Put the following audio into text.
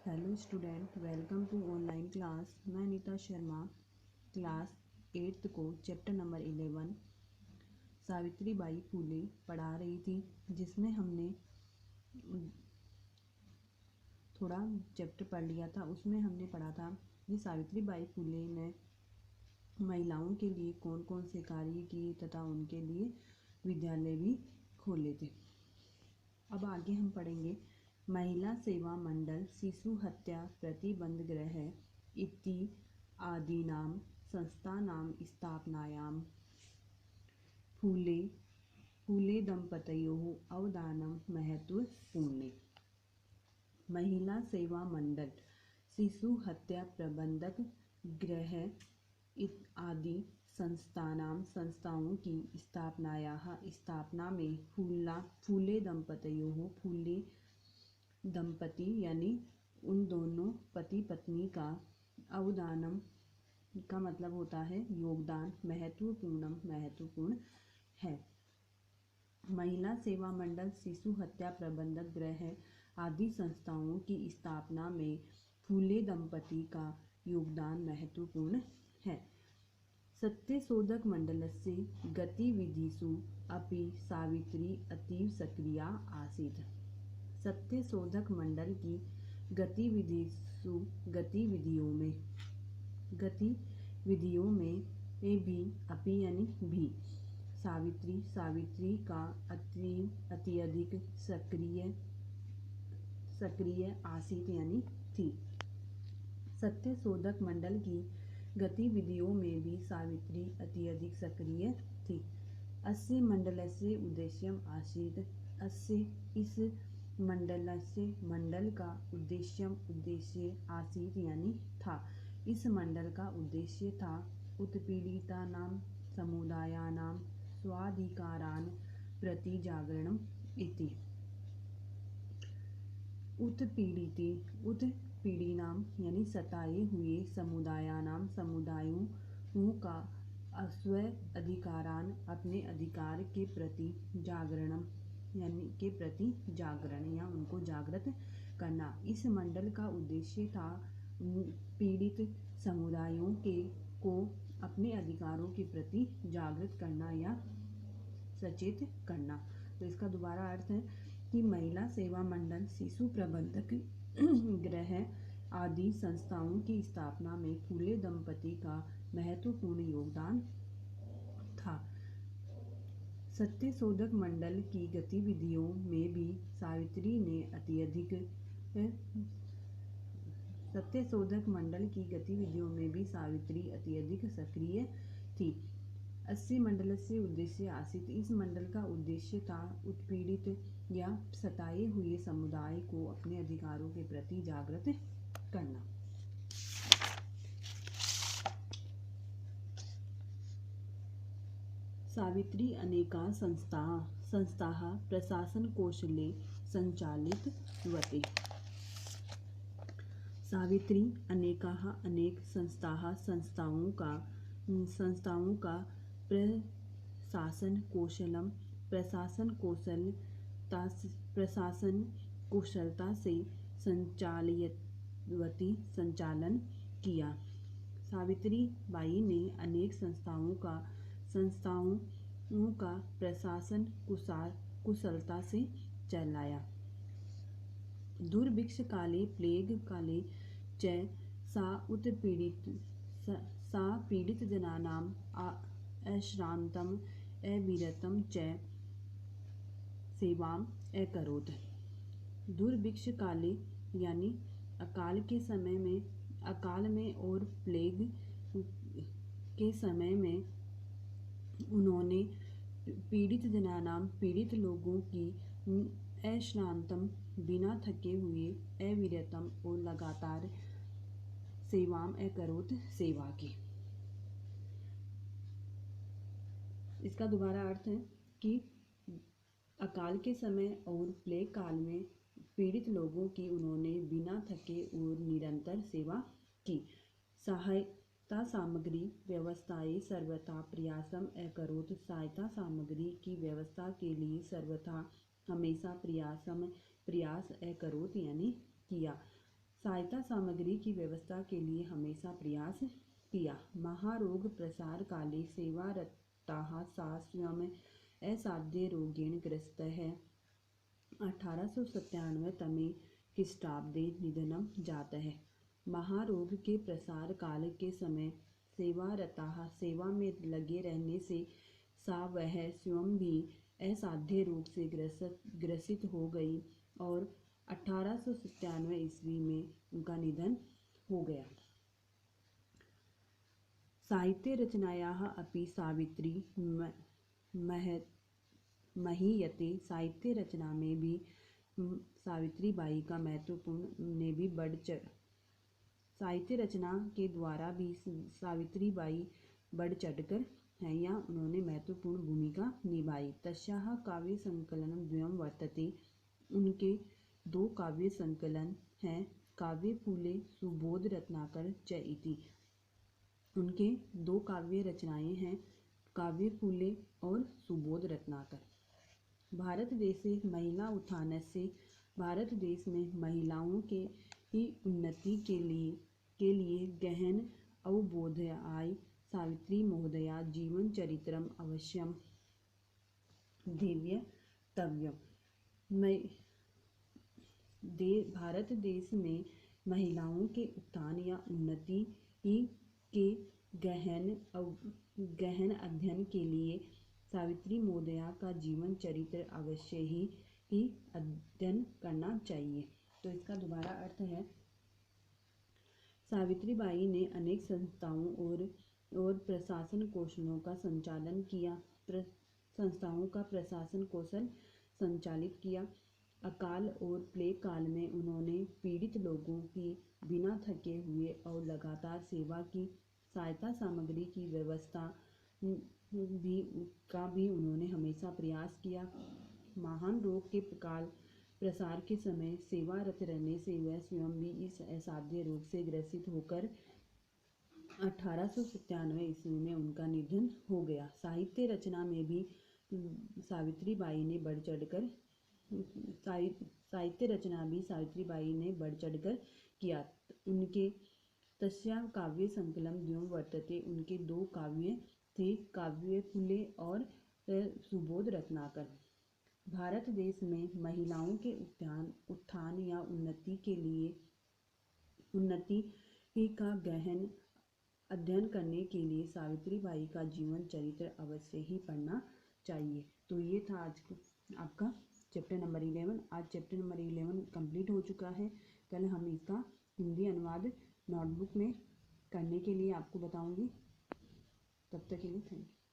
Hello student, welcome to online class. मैं Neeta Sharma class 8th को chapter number 11 Savitri Bai Phule पढ़ा रही थी, जिसमें हमने थोड़ा चैप्टर पढ़ लिया था। उसमें हमने पढ़ा था कि सावित्री बाई फूले ने महिलाओं के लिए कौन कौन से कार्य किए तथा उनके लिए विद्यालय भी खोले थे। अब आगे हम पढ़ेंगे महिला सेवा मंडल शिशु हत्या प्रतिबंध गृह इति आदीनां संस्थानां स्थापनायां फूले दंपतयोः अवदानं महत्वपूर्णे। महिला सेवा मंडल शिशु हत्या प्रबंधक गृह आदि संस्थाओं की स्थापना में फूले दंपति यानी उन दोनों पति पत्नी का अवदानम का मतलब होता है योगदान, महत्वपूर्ण है। महिला सेवा मंडल शिशु हत्या प्रबंधक गृह आदि संस्थाओं की स्थापना में फूले दंपति का योगदान महत्वपूर्ण है। सत्यशोधक मंडलस्य गतिविधिषु अपि सावित्री अतीव सक्रिया आसीत्। सत्यशोधक मंडल की गतिविधियों में भी अपि यानी भी सावित्री का अत्यधिक सक्रिय आसीत यानी थी। सत्यशोधक मंडल की गतिविधियों में भी सावित्री अत्यधिक सक्रिय थी। अस्य मंडलस्य उद्देश्यम् आसीत्। अस्य इस मंडल का उद्देश्य आसीत यानी था। इस मंडल का उद्देश्य था उत्पीड़ितानां समुदायानां स्वाधिकारान् प्रति जागरणम् इति। उत्पीड़िनां यानी सताए हुए समुदायों का स्व अधिकारान अपने अधिकार के प्रति जागरण या उनको जागृत करना। इस मंडल का उद्देश्य था पीड़ित समुदायों को अपने अधिकारों के प्रति जागृत करना या सचेत करना। तो इसका दोबारा अर्थ है कि महिला सेवा मंडल शिशु प्रबंधक गृह आदि संस्थाओं की स्थापना में फूले दंपति का महत्वपूर्ण योगदान था। सत्यशोधक मंडल की गतिविधियों में भी सावित्री अत्यधिक सक्रिय थी। अस्य मंडलस्य उद्देश्य आसीत्। इस मंडल का उद्देश्य था उत्पीड़ित या सताए हुए समुदाय को अपने अधिकारों के प्रति जागृत करना। सावित्री अनेका संस्थाः प्रशासनकौशले संचालितवती। सावित्री अनेक संस्थाओं का प्रशासन कुशलता से संचालन किया। सावित्री बाई ने अनेक संस्थाओं का प्रशासन कुशलता से चलाया। दुर्भिक्ष काले प्लेग काले च सा पीड़ित जनानाम् अश्रांतम् अविरतं च सेवाम् अकरोत्। दुर्भिक्ष काले यानी अकाल में और प्लेग के समय में उन्होंने पीड़ित लोगों की अश्रांतम बिना थके हुए अविरतम और लगातार सेवाम अकरोत सेवा की। इसका दोबारा अर्थ है कि अकाल के समय और प्लेग काल में पीड़ित लोगों की उन्होंने बिना थके और निरंतर सेवा की। सहायता सामग्री व्यवस्थाएं सर्वथा प्रयासम अकरोत। सहायता सामग्री की व्यवस्था के लिए सर्वथा हमेशा प्रयास अकरोत यानी किया। सहायता सामग्री की व्यवस्था के लिए हमेशा प्रयास किया। महारोग प्रसार काले सेवारताः सा स्वयं असाध्य रोगेण ग्रस्तः 1897 तमे ख्रीष्टाब्दे निधनं जातः। महारोग के प्रसार काल के समय सेवारताः सेवा में लगे रहने से सा वह स्वयं भी असाध्य रोग से ग्रसित हो गई और 1897 ईस्वी में उनका निधन हो गया। साहित्य रचनायाः अपि सावित्री महीयते। साहित्य रचना में भी सावित्रीबाई का महत्वपूर्ण ने भी साहित्य रचना के द्वारा भी सावित्रीबाई बढ़ चढ़कर हैं या उन्होंने महत्वपूर्ण भूमिका निभाई। तस्याः काव्य संकलनं द्वयं वर्तते। उनके 2 काव्य संकलन हैं, काव्य फूले सुबोध रत्नाकर च इति। उनके 2 काव्य रचनाएं हैं, काव्य फूले और सुबोध रत्नाकर। भारत देशे महिला उत्थानस्य। भारत देश में महिलाओं के ही उन्नति के लिए गहन अवबोधयाय सावित्री महोदया जीवन चरित्रम अवश्यम ध्येतव्यम्। भारत देश में महिलाओं के उत्थान या उन्नति के गहन अध्ययन के लिए सावित्री महोदया का जीवन चरित्र अवश्य ही अध्ययन करना चाहिए। तो इसका दोबारा अर्थ है, सावित्रीबाई ने अनेक संस्थाओं और प्रशासन कौशलों का संचालन किया। संस्थाओं का प्रशासन कौशल संचालित किया। अकाल और प्लेग काल में उन्होंने पीड़ित लोगों की बिना थके हुए और लगातार सेवा की। सहायता सामग्री की व्यवस्था भी उन्होंने हमेशा प्रयास किया। महान रोग के प्रसार के समय सेवारत रहने से वह स्वयं भी इस असाध्य रोग से ग्रसित होकर 1897 ईस्वी में उनका निधन हो गया। साहित्य रचना में भी सावित्रीबाई ने बढ़ चढ़कर किया। उनके तस्या काव्य संकलन द्वयं वर्तते। उनके 2 काव्य थे, काव्य फूले और सुबोध रत्नाकर। भारत देश में महिलाओं के उत्थान या उन्नति का गहन अध्ययन करने के लिए सावित्रीबाई का जीवन चरित्र अवश्य ही पढ़ना चाहिए। तो ये था आज आपका चैप्टर नंबर 11। आज चैप्टर नंबर 11 कंप्लीट हो चुका है। कल हम इसका हिंदी अनुवाद नोटबुक में करने के लिए आपको बताऊंगी। तब तक के लिए थैंक यू।